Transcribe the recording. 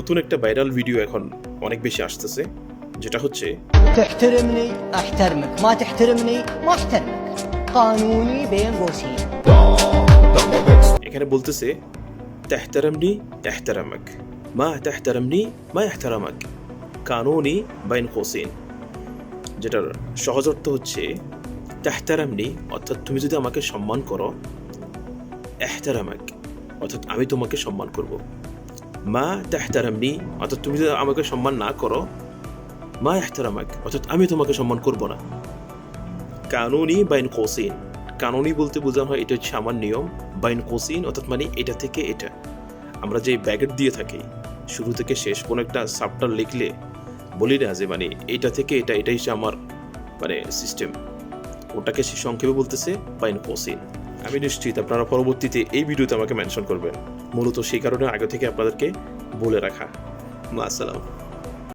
নতুন একটা viral video এখন অনেক বেশি আসতেছে, যেটা হচ্ছে تحترمني احترمك ما تحترمني ما احترمك قانوني بين قوسين এখানে বলতেছে তেহতারামনি এহতারামাক, মা তেহতারামনি মা এহতারামাক, কানুনি বাইন কোসিন। যেটার সহজ অর্থ হচ্ছে তেহতারামনি অর্থাৎ তুমি যদি আমাকে সম্মান করো, এহতারামাক অর্থাৎ আমি তোমাকে সম্মান করব, মা তেহতারামনি অর্থাৎ তুমি যদি আমাকে সম্মান না করো, মা এহতারামাক অর্থাৎ আমি তোমাকে সম্মান করব না। কানুনি বাইন কোসিন, কানুনি বলতে বোঝানো হয় এটা হচ্ছে আমার নিয়ম, বাইন কোসিন অর্থাৎ মানে এটা থেকে এটা। আমরা যে ব্যাকেট দিয়ে থাকি শুরু থেকে শেষ কোনো একটা সাবটার লিখলে বলি না যে মানে এটা থেকে এটা, এটাই হচ্ছে আমার মানে সিস্টেম, ওটাকে সে সংক্ষেপে বলতেছে বাইন কোসিন। আমি নিশ্চিত আপনারা পরবর্তীতে এই ভিডিওতে আমাকে মেনশন করবেন, মূলত সেই কারণে আগে থেকে আপনাদেরকে বলে রাখা। আসসালাম।